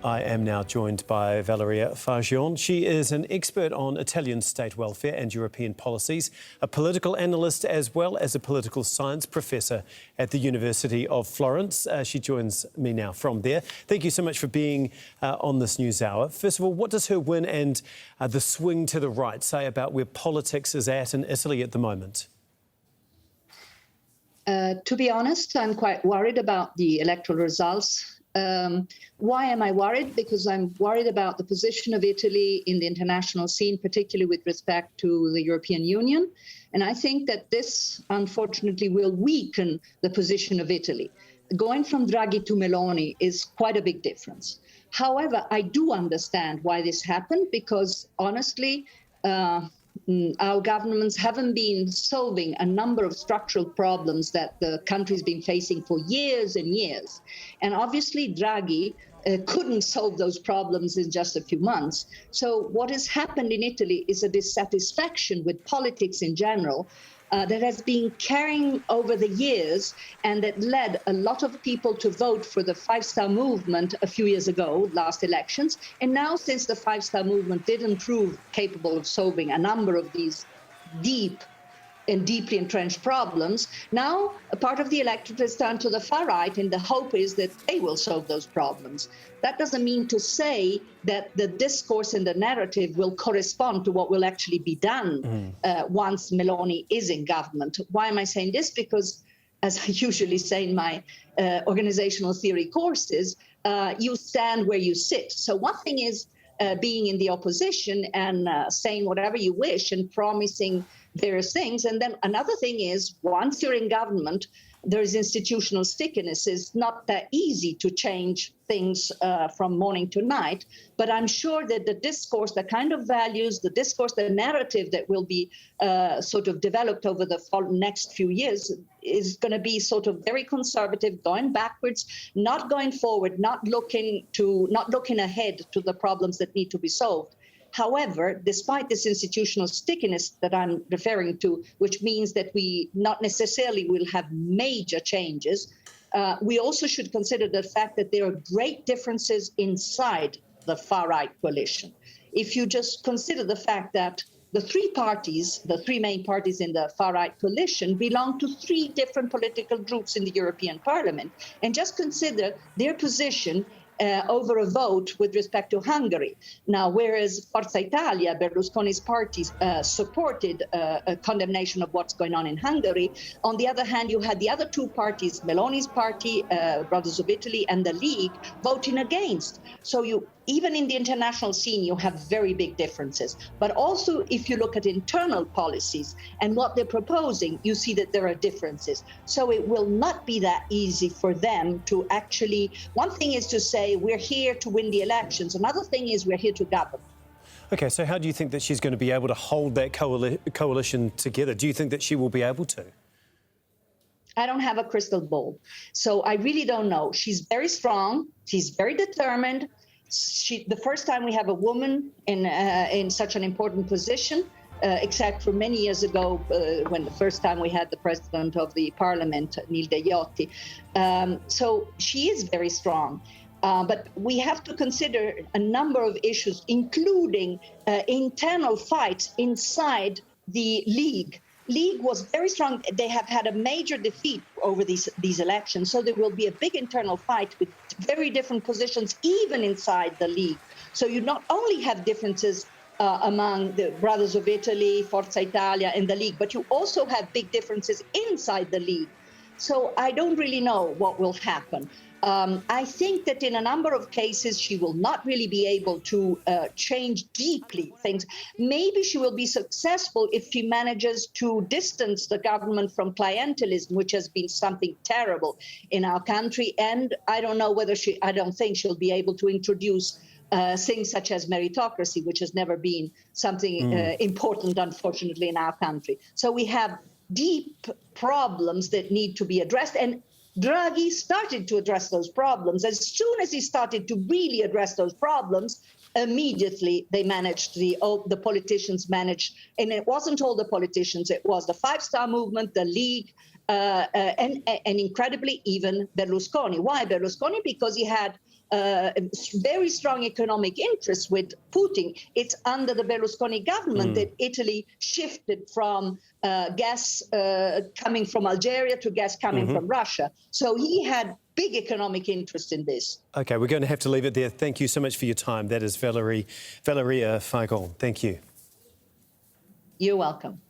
I am now joined by Valeria Fargion. She is an expert on Italian state welfare and European policies, a political analyst as well as a political science professor at the University of Florence. She joins me now from there. Thank you so much for being on this news hour. First of all, what does her win and the swing to the right say about where politics is at in Italy at the moment? To be honest, I'm quite worried about the electoral results. Why am I worried? Because I'm worried about the position of Italy in the international scene, particularly with respect to the European Union. And I think that this, unfortunately, will weaken the position of Italy. Going from Draghi to Meloni is quite a big difference. However, I do understand why this happened, because honestly, our governments haven't been solving a number of structural problems that the country's been facing for years and years. And obviously, Draghi couldn't solve those problems in just a few months. So what has happened in Italy is a dissatisfaction with politics in general that has been carrying over the years, and that led a lot of people to vote for the Five-Star Movement a few years ago, last elections. And now, since the Five-Star Movement didn't prove capable of solving a number of these deep and deeply entrenched problems, now a part of the electorate has turned to the far right, and the hope is that they will solve those problems. That doesn't mean to say that the discourse and the narrative will correspond to what will actually be done once Meloni is in government. Why am I saying this? Because, as I usually say in my organizational theory courses, you stand where you sit. So one thing is being in the opposition and saying whatever you wish and promising various things. And then another thing is, once you're in government, there is institutional stickiness. It's not that easy to change things from morning to night. But I'm sure that the discourse, the kind of values, the discourse, the narrative that will be sort of developed over the next few years is going to be sort of very conservative, going backwards, not going forward, not looking ahead to the problems that need to be solved. However, despite this institutional stickiness that I'm referring to, which means that we not necessarily will have major changes, we also should consider the fact that there are great differences inside the far-right coalition. If you just consider the fact that the three main parties in the far-right coalition belong to three different political groups in the European Parliament, and just consider their position over a vote with respect to Hungary. Now, whereas Forza Italia, Berlusconi's party, supported a condemnation of what's going on in Hungary, on the other hand, you had the other two parties, Meloni's party, Brothers of Italy, and the League, voting against. So even in the international scene, you have very big differences. But also, if you look at internal policies and what they're proposing, you see that there are differences. So it will not be that easy for them to actually, one thing is to say, we're here to win the elections. Another thing is we're here to govern. OK, so how do you think that she's going to be able to hold that coalition together? Do you think that she will be able to? I don't have a crystal ball, so I really don't know. She's very strong. She's very determined. The first time we have a woman in such an important position, except for many years ago when the first time we had the president of the parliament, Nilde Iotti. So she is very strong. But we have to consider a number of issues, including internal fights inside the League. League was very strong. They have had a major defeat over these elections. So there will be a big internal fight with very different positions, even inside the League. So you not only have differences among the Brothers of Italy, Forza Italia, and the League, but you also have big differences inside the League. So I don't really know what will happen. I think that in a number of cases, she will not really be able to change deeply things. Maybe she will be successful if she manages to distance the government from clientelism, which has been something terrible in our country. And I don't know whether I don't think she'll be able to introduce things such as meritocracy, which has never been something important, unfortunately, in our country. So we have deep problems that need to be addressed. And Draghi started to address those problems. As soon as he started to really address those problems, immediately they managed, the politicians managed, and it wasn't all the politicians, it was the Five-Star Movement, the League, and incredibly even Berlusconi. Why Berlusconi? Because he had very strong economic interests with Putin. It's under the Berlusconi government that Italy shifted from gas coming from Algeria to gas coming from Russia. So he had big economic interest in this. OK, we're going to have to leave it there. Thank you so much for your time. That is Valeria Fargion. Thank you. You're welcome.